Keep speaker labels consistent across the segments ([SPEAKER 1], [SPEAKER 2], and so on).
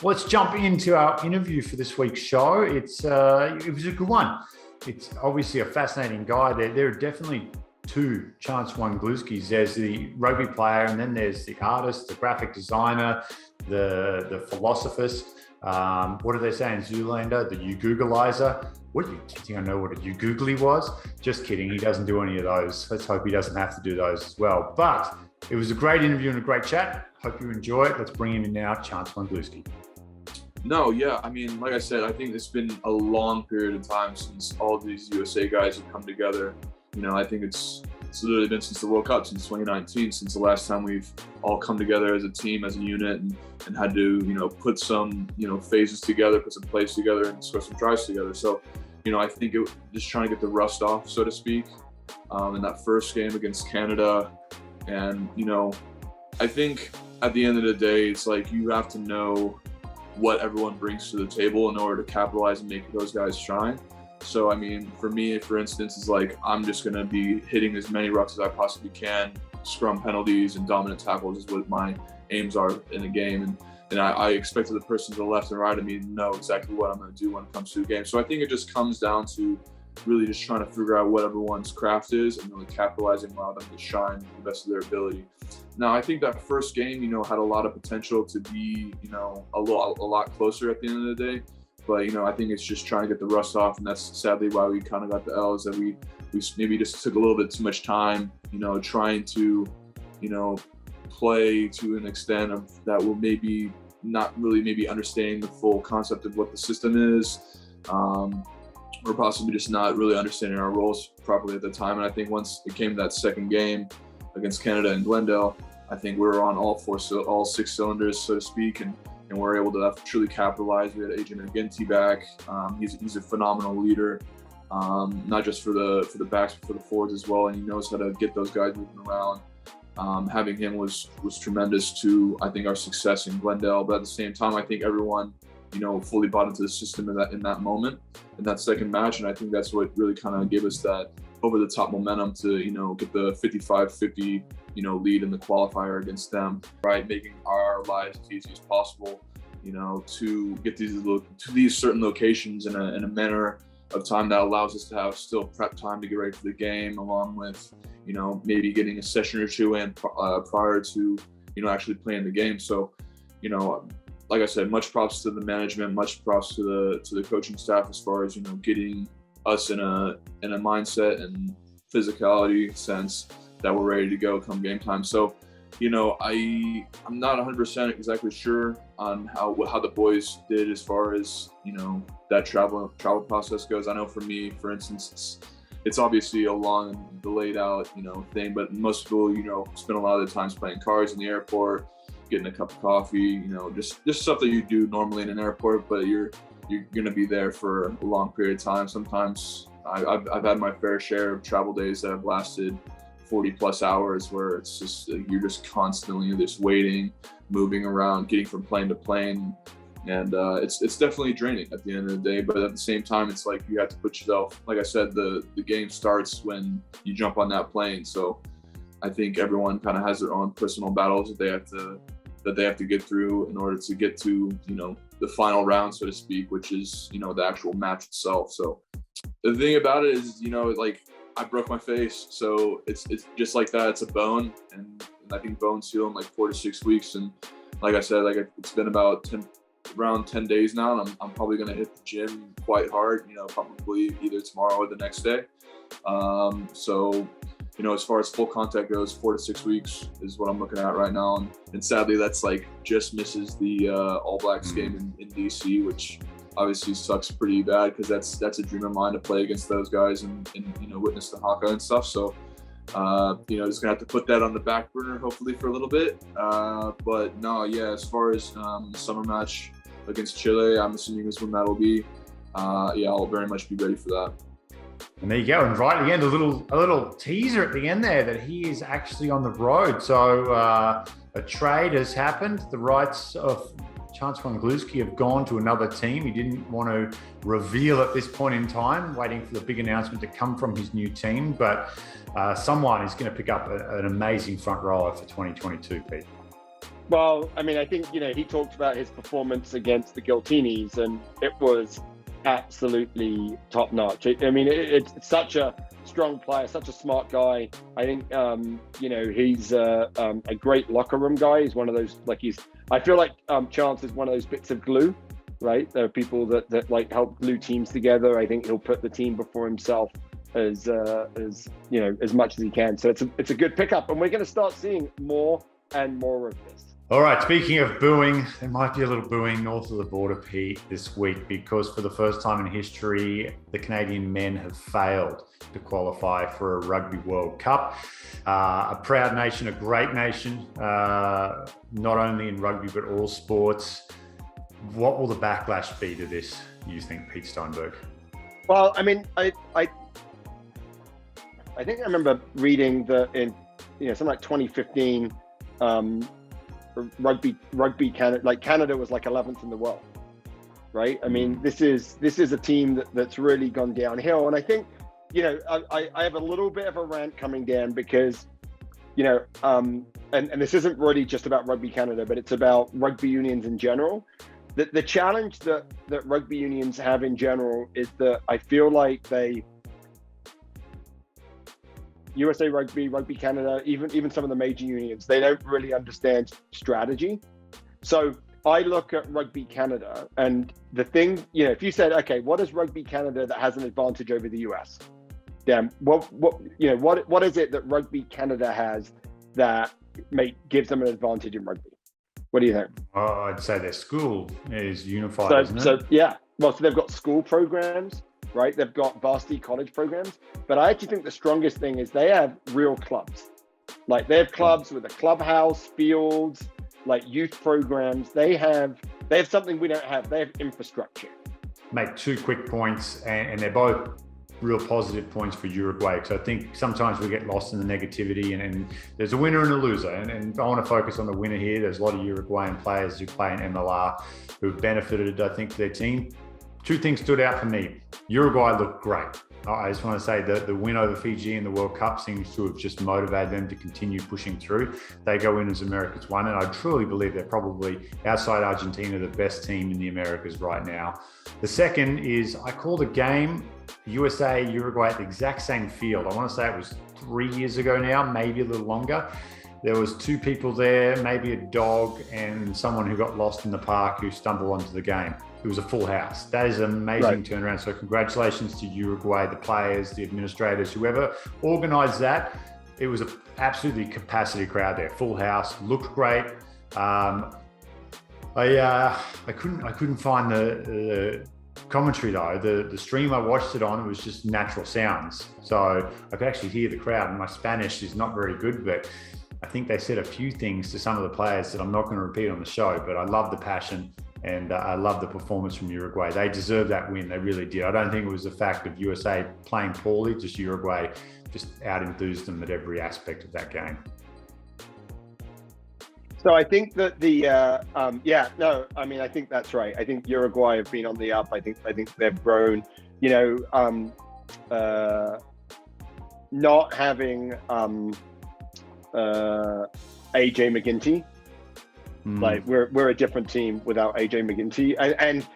[SPEAKER 1] Let's jump into our interview for this week's show. It was a good one. It's obviously a fascinating guy. There are definitely two Chance Wenglewskis. There's the rugby player, and then there's the artist, the graphic designer, the philosophist. What do they say in Zoolander? The you-Googleizer. What, you think I know what a you-Googly was? Just kidding. He doesn't do any of those. Let's hope he doesn't have to do those as well. But it was a great interview and a great chat. Hope you enjoy it. Let's bring him in now, Chance Wenglewski.
[SPEAKER 2] No, yeah. I mean, like I said, I think it's been a long period of time since all these USA guys have come together. You know, I think it's literally been since the World Cup, since 2019, since the last time we've all come together as a team, as a unit, and had to, put some, phases together, put some plays together, and score some drives together. So, I think just trying to get the rust off, so to speak, in that first game against Canada. And, I think at the end of the day, it's like you have to know what everyone brings to the table in order to capitalize and make those guys shine. So, I mean, for me, for instance, it's like I'm just going to be hitting as many rucks as I possibly can. Scrum penalties and dominant tackles is what my aims are in a game. And I expect the person to the left and right of me to know exactly what I'm going to do when it comes to the game. So I think it just comes down to really just trying to figure out what everyone's craft is and really capitalizing and allow them to shine to the best of their ability. Now, I think that first game, had a lot of potential to be, a lot closer at the end of the day. But, I think it's just trying to get the rust off. And that's sadly why we kind of got the L's, that we maybe just took a little bit too much time, trying to, play to an extent of that will maybe not really maybe understanding the full concept of what the system is. Or possibly just not really understanding our roles properly at the time. And I think once it came to that second game against Canada and Glendale, I think we were on all six cylinders, so to speak, and we're able to truly capitalize. We had Adrian McGinty back. He's a phenomenal leader, not just for the backs, but for the forwards as well. And he knows how to get those guys moving around. Having him was tremendous to, I think, our success in Glendale. But at the same time, I think everyone, fully bought into the system in that moment, in that second match. And I think that's what really kind of gave us that over-the-top momentum to, get the 55-50, lead in the qualifier against them, right? Making our lives as easy as possible, to get to these certain locations in a manner of time that allows us to have still prep time to get ready for the game, along with, maybe getting a session or two in prior to, actually playing the game. So, like I said, much props to the management, much props to the coaching staff as far as, getting us in a mindset and physicality sense that we're ready to go come game time. So, I'm not 100% exactly sure on how the boys did as far as, that travel process goes. I know for me, for instance, it's obviously a long, delayed out, thing, but most people, spend a lot of their time playing cards in the airport, getting a cup of coffee, just stuff that you do normally in an airport, but you're going to be there for a long period of time. Sometimes I've had my fair share of travel days that have lasted 40 plus hours, where it's just, you're just constantly just waiting, moving around, getting from plane to plane. And it's definitely draining at the end of the day, but at the same time, it's like you have to put yourself, like I said, the game starts when you jump on that plane. So I think everyone kind of has their own personal battles that they have to get through in order to get to, the final round, so to speak, which is, the actual match itself. So the thing about it is, like I broke my face. So it's just like that. It's a bone. And I think bones heal in like 4 to 6 weeks. And like I said, it's been about around 10 days now. And I'm probably going to hit the gym quite hard, probably either tomorrow or the next day. So, as far as full contact goes, 4 to 6 weeks is what I'm looking at right now. And sadly, that's like just misses the All Blacks game in DC, which obviously sucks pretty bad, because that's a dream of mine to play against those guys and witness the haka and stuff. So, just gonna have to put that on the back burner hopefully for a little bit. But no, yeah, as far as the summer match against Chile, I'm assuming is when that'll be. I'll very much be ready for that.
[SPEAKER 1] And there you go. And right at the end, a little teaser at the end there that he is actually on the road. So a trade has happened. The rights of Chance Wenglewski have gone to another team. He didn't want to reveal at this point in time, waiting for the big announcement to come from his new team. But someone is going to pick up an amazing front rower for 2022, Pete.
[SPEAKER 3] Well, I mean, I think, he talked about his performance against the Giltinis, and it was absolutely top notch. I mean, it's such a strong player, such a smart guy. I think, he's a great locker room guy. He's one of those, I feel like Chance is one of those bits of glue, right? There are people that like help glue teams together. I think he'll put the team before himself as much as he can. So it's a good pickup, and we're going to start seeing more and more of this.
[SPEAKER 1] All right, speaking of booing, there might be a little booing north of the border, Pete, this week, because for the first time in history, the Canadian men have failed to qualify for a Rugby World Cup. A proud nation, a great nation, not only in rugby, but all sports. What will the backlash be to this, you think, Pete Steinberg?
[SPEAKER 3] Well, I mean, I think I remember reading something like 2015, rugby Canada, Canada was 11th in the world, right? I mean, this is a team that's really gone downhill, and I think, I have a little bit of a rant coming down because, and this isn't really just about Rugby Canada, but it's about rugby unions in general. The challenge that rugby unions have in general is that I feel like USA Rugby, Rugby Canada, even some of the major unions, they don't really understand strategy. So I look at Rugby Canada, and the thing, if you said, okay, what is Rugby Canada that has an advantage over the US? Damn, what is it that Rugby Canada has that gives them an advantage in rugby? What do you think?
[SPEAKER 1] I'd say their school is unified, isn't it?
[SPEAKER 3] So they've got school programs, right? They've got varsity college programs, but I actually think the strongest thing is they have real clubs. They have clubs with a clubhouse, fields, youth programs. They have something we don't have. They have infrastructure.
[SPEAKER 1] Make 2 quick points, and they're both real positive points for Uruguay, because I think sometimes we get lost in the negativity, and there's a winner and a loser, and I want to focus on the winner here. There's a lot of Uruguayan players who play in MLR who've benefited, I think, their team. 2 things stood out for me. Uruguay looked great. I just want to say that the win over Fiji in the World Cup seems to have just motivated them to continue pushing through. They go in as America's one, and I truly believe they're probably, outside Argentina, the best team in the Americas right now. The second is, I called a game USA-Uruguay at the exact same field. I want to say it was 3 years ago now, maybe a little longer. There was 2 people there, maybe a dog, and someone who got lost in the park who stumbled onto the game. It was a full house. That is an amazing turnaround. So congratulations to Uruguay, the players, the administrators, whoever organised that. It was an absolutely capacity crowd there. Full house, looked great. I couldn't find the commentary though. The stream I watched it on, it was just natural sounds. So I could actually hear the crowd, and my Spanish is not very good, but I think they said a few things to some of the players that I'm not going to repeat on the show, but I love the passion. And I love the performance from Uruguay. They deserve that win. They really did. I don't think it was the fact of USA playing poorly, just Uruguay just out-enthused them at every aspect of that game.
[SPEAKER 3] So I think that I think that's right. I think Uruguay have been on the up. I think they've grown, not having AJ McGinty. We're a different team without AJ McGinty, and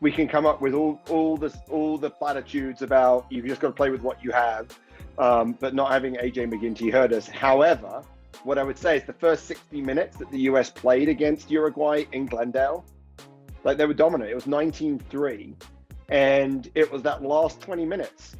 [SPEAKER 3] we can come up with all the platitudes about you've just got to play with what you have, but not having AJ McGinty hurt us. However, what I would say is the first 60 minutes that the US played against Uruguay in Glendale, they were dominant. It was 19-3, and it was that last 20 minutes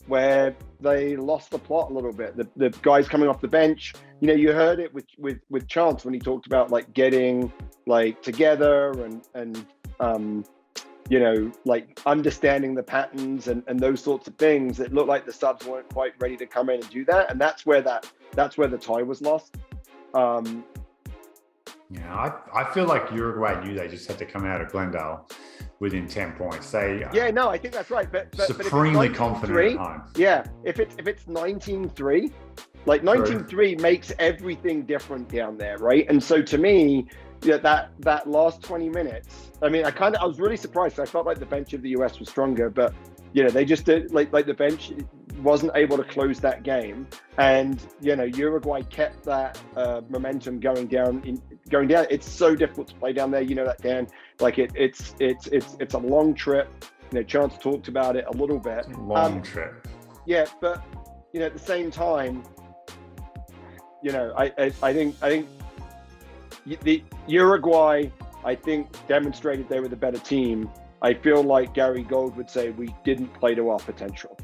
[SPEAKER 3] where they lost the plot a little bit. The guys coming off the bench, you heard it with Chance when he talked about getting together and understanding the patterns and those sorts of things. It looked like the subs weren't quite ready to come in and do that, and that's where the tie was lost.
[SPEAKER 1] I feel like Uruguay knew they just had to come out of Glendale within 10 points. I think that's right. But supremely confident at home.
[SPEAKER 3] Yeah, if it's 19-3, 19-3 makes everything different down there, right? And so to me, that last 20 minutes, I was really surprised. I felt like the bench of the US was stronger, but they just did the bench. wasn't able to close that game, and Uruguay kept that momentum going down. It's so difficult to play down there. You know that, Dan. Like it's a long trip. Chance talked about it a little bit.
[SPEAKER 1] Long trip.
[SPEAKER 3] Yeah, but at the same time, I think the Uruguay, I think, demonstrated they were the better team. I feel like Gary Gold would say we didn't play to our potential.